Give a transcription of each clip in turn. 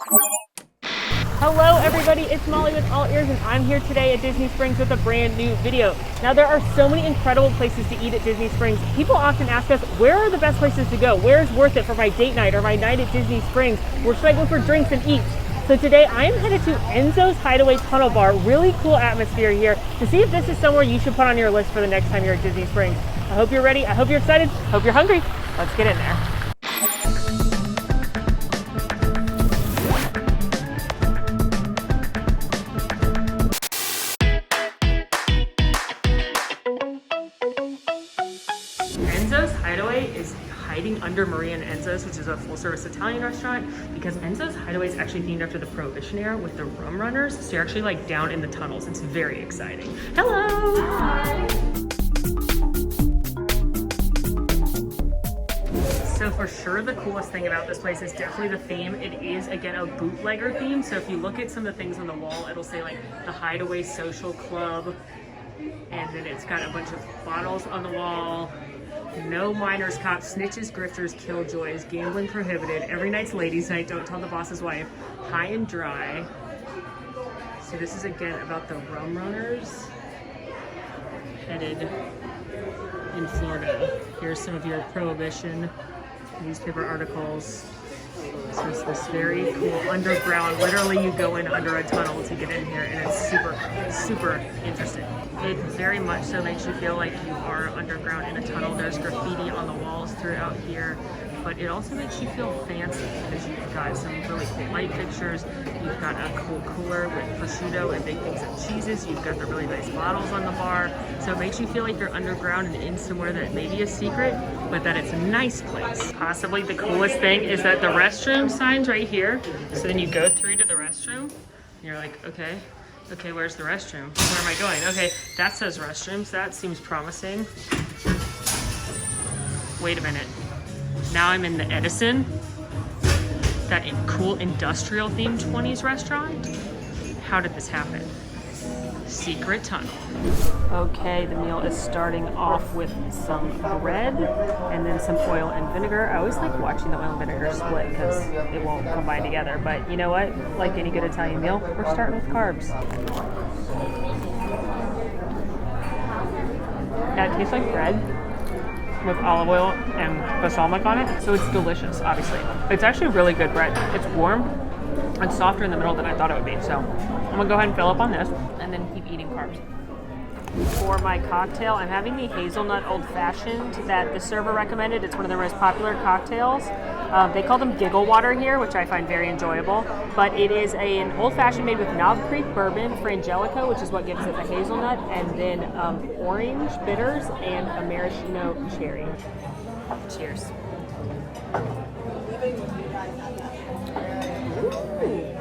Hello everybody, it's Molly with AllEars and I'm here today at Disney Springs with a brand new video. Now there are so many incredible places to eat at Disney Springs. People often ask us, where are the best places to go? Where is worth it for my date night or my night at Disney Springs? Where should I go for drinks and eat? So today I am headed to Enzo's Hideaway Tunnel Bar. Really cool atmosphere here to see if this is somewhere you should put on your list for the next time you're at Disney Springs. I hope you're ready, I hope you're excited, I hope you're hungry. Let's get in there. Enzo's Hideaway is hiding under Maria and Enzo's, which is a full-service Italian restaurant, because Enzo's Hideaway is actually themed after the Prohibition era with the rum runners, so you're actually like down in the tunnels. It's very exciting. Hello! Hi! So for sure the coolest thing about this place is definitely the theme. It is, again, a bootlegger theme, so if you look at some of the things on the wall, it'll say like the Hideaway Social Club, and then it's got a bunch of bottles on the wall. No minors, cops, snitches, grifters, killjoys, gambling prohibited, every night's ladies' night, don't tell the boss's wife, high and dry. So this is again about the rum runners headed in Florida. Here's some of your Prohibition newspaper articles. So it's this very cool underground, literally you go in under a tunnel to get in here, and it's super, super interesting. It very much so makes you feel like you are underground in a tunnel. There's graffiti on the walls throughout here, but it also makes you feel fancy because you've got some really cool light fixtures. You've got a cool cooler with prosciutto and big things of cheeses. You've got the really nice bottles on the bar. So it makes you feel like you're underground and in somewhere that may be a secret, but that it's a nice place. Possibly the coolest thing is that the restroom sign's right here. So then you go through to the restroom, and you're like, okay, where's the restroom? Where am I going? Okay, that says restrooms. That seems promising. Wait a minute. Now I'm in the Edison, that cool industrial themed 20s restaurant. How did this happen? Secret tunnel. Okay, the meal is starting off with some bread and then some oil and vinegar. I always like watching the oil and vinegar split because it won't combine together. But you know what? Like any good Italian meal, we're starting with carbs. That tastes like bread with olive oil and balsamic on it, so it's delicious, obviously. It's actually really good bread. It's warm and softer in the middle than I thought it would be, so I'm gonna go ahead and fill up on this and then keep eating carbs. For my cocktail, I'm having the hazelnut old fashioned that the server recommended. It's one of their most popular cocktails. They call them giggle water here, which I find very enjoyable, but it is an old fashioned made with Knob Creek bourbon, Frangelico, which is what gives it the hazelnut, and then orange bitters and a maraschino cherry. Cheers. Ooh.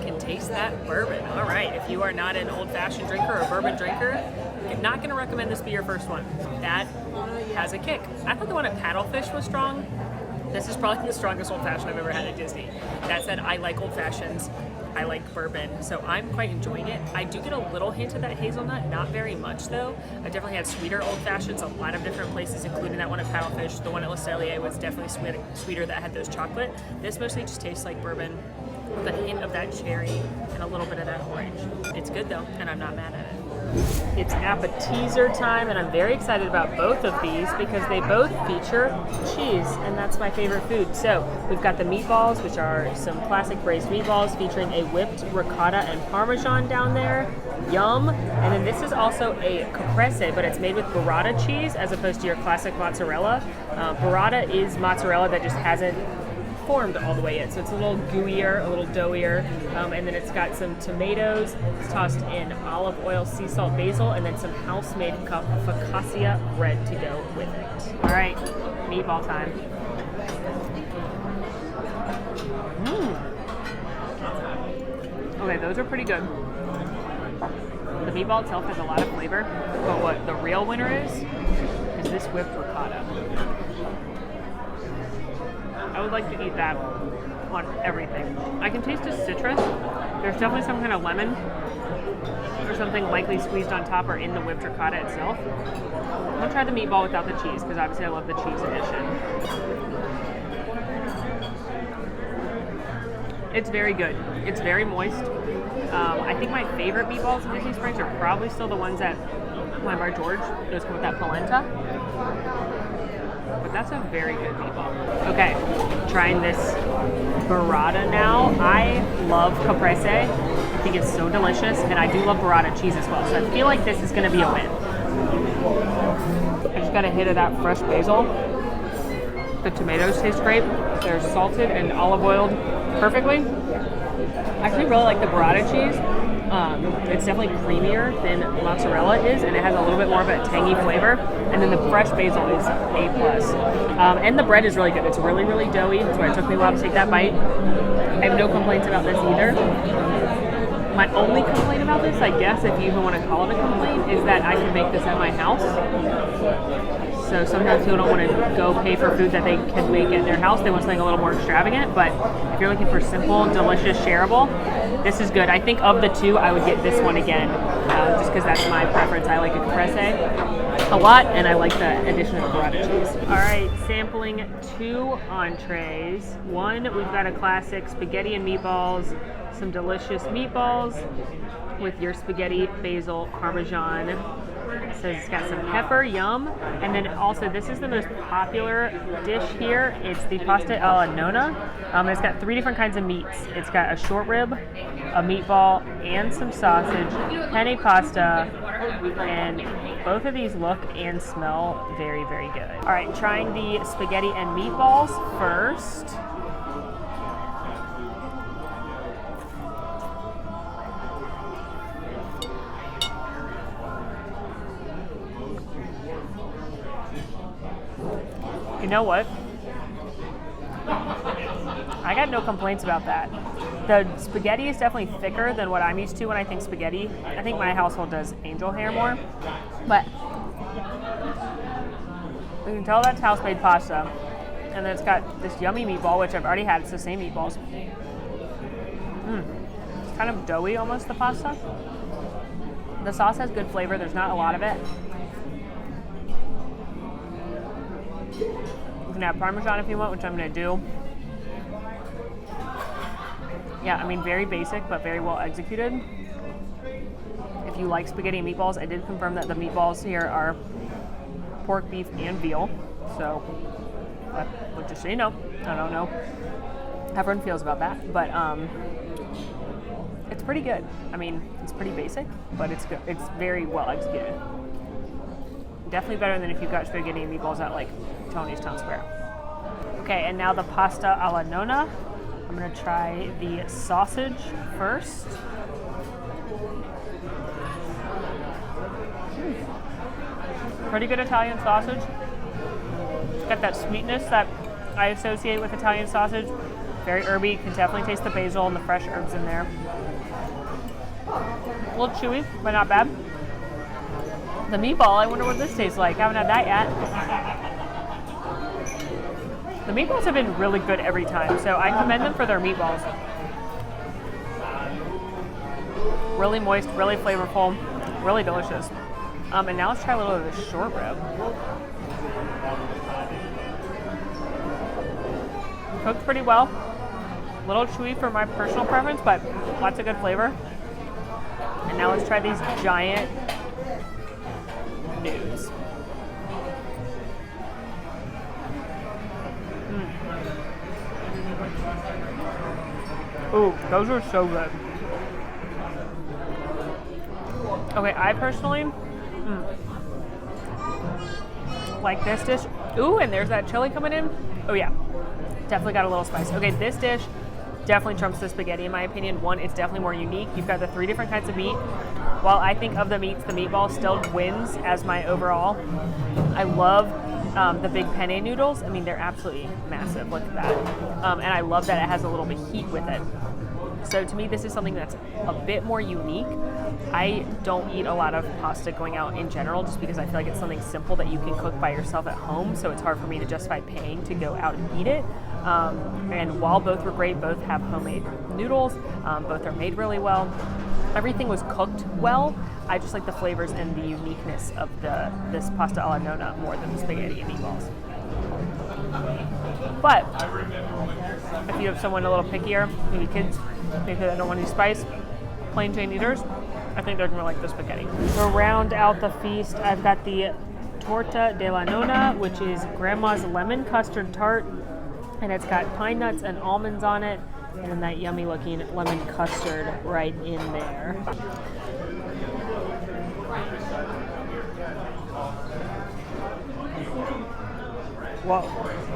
Can taste that bourbon. All right, if you are not an old-fashioned drinker or bourbon drinker, I'm not going to recommend this be your first one. That has a kick. I thought the one at Paddlefish was strong. This is probably the strongest old-fashioned I've ever had at Disney. That said, I like old-fashions. I like bourbon, so I'm quite enjoying it. I do get a little hint of that hazelnut, not very much though. I definitely had sweeter old-fashions a lot of different places, including that one at Paddlefish. The one at Le Cellier was definitely sweeter that had those chocolate. This mostly just tastes like bourbon with a hint of that cherry and a little bit of that orange. It's good though, and I'm not mad at it. It's appetizer time, and I'm very excited about both of these because they both feature cheese, and that's my favorite food. So we've got the meatballs, which are some classic braised meatballs featuring a whipped ricotta and parmesan down there. Yum. And then this is also a caprese, but it's made with burrata cheese as opposed to your classic mozzarella. Burrata is mozzarella that just hasn't formed all the way in, so it's a little gooier, a little doughier, and then it's got some tomatoes. It's tossed in olive oil, sea salt, basil, and then some house-made focaccia bread to go with it. All right, meatball time. Okay, those are pretty good. The meatball itself has a lot of flavor, but what the real winner is this whipped ricotta. I would like to eat that on everything. I can taste the citrus. There's definitely some kind of lemon or something likely squeezed on top or in the whipped ricotta itself. I'm gonna try the meatball without the cheese because obviously I love the cheese addition. It's very good. It's very moist. I think my favorite meatballs in Disney Springs are probably still the ones at Wine Bar George. Those come with that polenta. But that's a very good meatball. Okay, trying this burrata now. I love caprese. I think it's so delicious, and I do love burrata cheese as well. So I feel like this is going to be a win. I just got a hit of that fresh basil. The tomatoes taste great. They're salted and olive oiled perfectly. I actually really like the burrata cheese. It's definitely creamier than mozzarella is, and it has a little bit more of a tangy flavor. And then the fresh basil is A+. And the bread is really good. It's really, really doughy. That's why it took me a while to take that bite. I have no complaints about this either. My only complaint about this, I guess, if you even want to call it a complaint, is that I can make this at my house. So sometimes people don't want to go pay for food that they can make at their house. They want something a little more extravagant. But if you're looking for simple, delicious, shareable, this is good. I think of the two, I would get this one again, just because that's my preference. I like a caprese a lot, and I like the addition of the burrata cheese. All right, sampling 2 entrees. One, we've got a classic spaghetti and meatballs, some delicious meatballs with your spaghetti, basil, parmesan. It says it's got some pepper, yum. And then also, this is the most popular dish here. It's the pasta alla nonna. It's got 3 different kinds of meats. It's got a short rib, a meatball, and some sausage, penne pasta, and both of these look and smell very, very good. All right, trying the spaghetti and meatballs first. You know what? I got no complaints about that. The spaghetti is definitely thicker than what I'm used to when I think spaghetti. I think my household does angel hair more. But you can tell that's house-made pasta. And then it's got this yummy meatball, which I've already had. It's the same meatballs. It's kind of doughy almost, the pasta. The sauce has good flavor. There's not a lot of it. You can have Parmesan if you want, which I'm going to do. Yeah, I mean, very basic, but very well executed. If you like spaghetti and meatballs, I did confirm that the meatballs here are pork, beef, and veal. So, but just so you know, I don't know how everyone feels about that, but it's pretty good. I mean, it's pretty basic, but it's good. It's very well executed. Definitely better than if you got spaghetti and meatballs at like Tony's Town Square. Okay, and now the pasta alla nonna. I'm gonna try the sausage first. Pretty good Italian sausage. It's got that sweetness that I associate with Italian sausage. Very herby. You can definitely taste the basil and the fresh herbs in there. A little chewy, but not bad. The meatball, I wonder what this tastes like. I haven't had that yet. The meatballs have been really good every time, so I commend them for their meatballs. Really moist, really flavorful, really delicious. And now let's try a little of the short rib. Cooked pretty well. A little chewy for my personal preference, but lots of good flavor. And now let's try these giant nudes. Ooh, those are so good. Okay, I personally like this dish. Ooh, and there's that chili coming in. Oh yeah, definitely got a little spice. Okay, this dish definitely trumps the spaghetti in my opinion. One, it's definitely more unique. You've got the 3 different kinds of meat. While I think of the meats, the meatball still wins as my overall. I love the big penne noodles. I mean, they're absolutely massive. Look at that. And I love that it has a little bit of heat with it. So to me, this is something that's a bit more unique. I don't eat a lot of pasta going out in general just because I feel like it's something simple that you can cook by yourself at home. So it's hard for me to justify paying to go out and eat it. And while both were great, both have homemade noodles. Both are made really well. Everything was cooked well. I just like the flavors and the uniqueness of this pasta alla nonna more than the spaghetti and meatballs. But if you have someone a little pickier, maybe kids, maybe they don't want any spice, plain Jane eaters, I think they're gonna like the spaghetti. To round out the feast, I've got the torta de la nonna, which is grandma's lemon custard tart, and it's got pine nuts and almonds on it, and then that yummy looking lemon custard right in there. Whoa,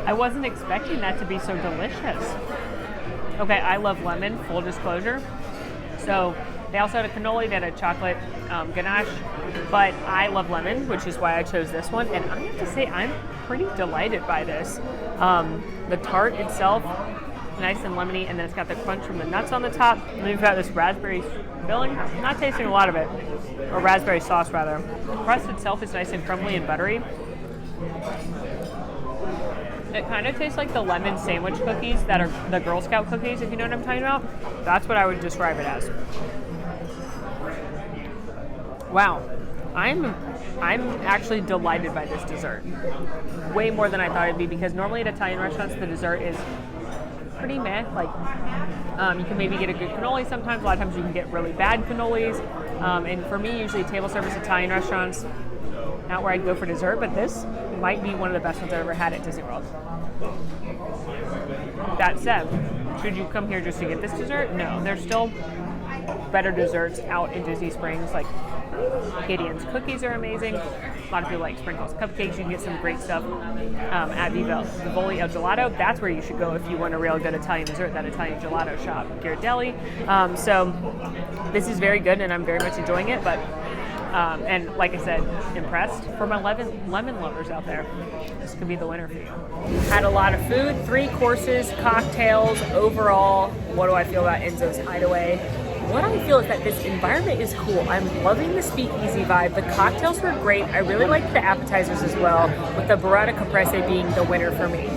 I wasn't expecting that to be so delicious. Okay, I love lemon, full disclosure. So they also had a cannoli, they had a chocolate ganache, but I love lemon, which is why I chose this one. And I have to say, I'm pretty delighted by this. The tart itself, nice and lemony, and then it's got the crunch from the nuts on the top. And then you've got this raspberry filling. I'm not tasting a lot of it, or raspberry sauce rather. The crust itself is nice and crumbly and buttery. It kind of tastes like the lemon sandwich cookies that are the Girl Scout cookies, if you know what I'm talking about. That's what I would describe it as. Wow, I'm actually delighted by this dessert. Way more than I thought it'd be, because normally at Italian restaurants the dessert is pretty meh. Like you can maybe get a good cannoli sometimes. A lot of times you can get really bad cannolis. And for me, usually table service Italian restaurants, not where I'd go for dessert, but this might be one of the best ones I've ever had at Disney World. That said, should you come here just to get this dessert? No, there's still better desserts out in Disney Springs. Like Gideon's cookies are amazing. A lot of people like Sprinkles cupcakes. You can get some great stuff at Vivoli El Gelato. That's where you should go if you want a real good Italian dessert, that Italian gelato shop, Ghirardelli. So this is very good, and I'm very much enjoying it. But and like I said, impressed. For my lemon lovers out there, this could be the winner for you. Had a lot of food, 3 courses, cocktails. Overall, what do I feel about Enzo's Hideaway? What I feel is that this environment is cool. I'm loving the speakeasy vibe. The cocktails were great. I really liked the appetizers as well, with the burrata caprese being the winner for me.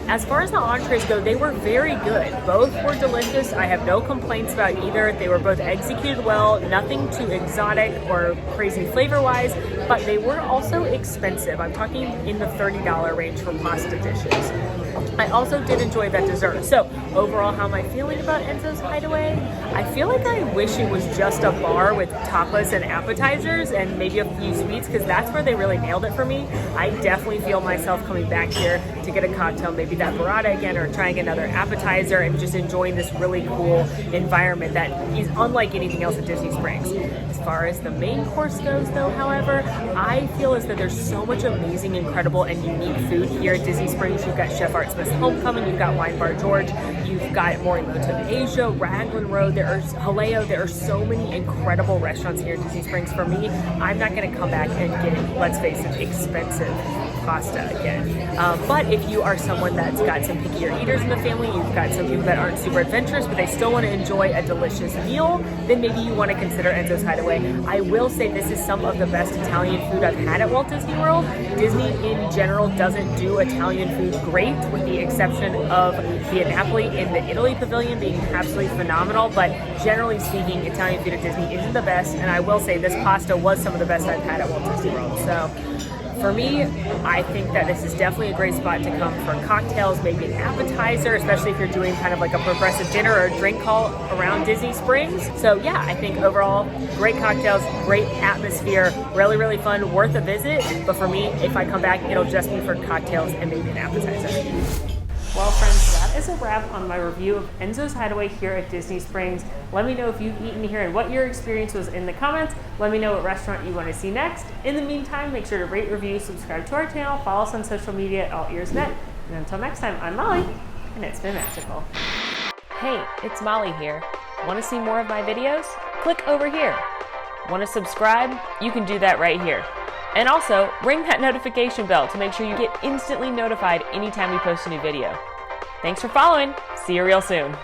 As far as the entrees go, they were very good. Both were delicious. I have no complaints about either. They were both executed well, nothing too exotic or crazy flavor-wise, but they were also expensive. I'm talking in the $30 range for pasta dishes. I also did enjoy that dessert. So overall, how am I feeling about Enzo's Hideaway? I feel like I wish it was just a bar with tapas and appetizers and maybe a few sweets, because that's where they really nailed it for me. I definitely feel myself coming back here to get a cocktail, maybe that burrata again, or trying another appetizer and just enjoying this really cool environment that is unlike anything else at Disney Springs. As far as the main course goes though, however, I feel as that there's so much amazing, incredible, and unique food here at Disney Springs. You've got Chef Art Smith's Homecoming, you've got Wine Bar George, you've got Morimoto Asia, Raglan Road, there's Haleo. There are so many incredible restaurants here at Disney Springs. For me, I'm not going to come back and get, let's face it, expensive pasta again. But if you are someone that's got some pickier eaters in the family, you've got some people that aren't super adventurous, but they still want to enjoy a delicious meal, then maybe you want to consider Enzo's Hideaway. I will say this is some of the best Italian food I've had at Walt Disney World. Disney in general doesn't do Italian food great, with the exception of Via Napoli in the Italy Pavilion being absolutely phenomenal, but generally speaking, Italian food at Disney isn't the best, and I will say this pasta was some of the best I've had at Walt Disney World. So for me, I think that this is definitely a great spot to come for cocktails, maybe an appetizer, especially if you're doing kind of like a progressive dinner or a drink call around Disney Springs. So yeah, I think overall, great cocktails, great atmosphere, really, really fun, worth a visit. But for me, if I come back, it'll just be for cocktails and maybe an appetizer. Well, friends, that is a wrap on my review of Enzo's Hideaway here at Disney Springs. Let me know if you've eaten here and what your experience was in the comments. Let me know what restaurant you want to see next. In the meantime, make sure to rate, review, subscribe to our channel, follow us on social media at AllEars.net. And until next time, I'm Molly, and it's been magical. Hey, it's Molly here. Want to see more of my videos? Click over here. Want to subscribe? You can do that right here. And also, ring that notification bell to make sure you get instantly notified anytime we post a new video. Thanks for following. See you real soon.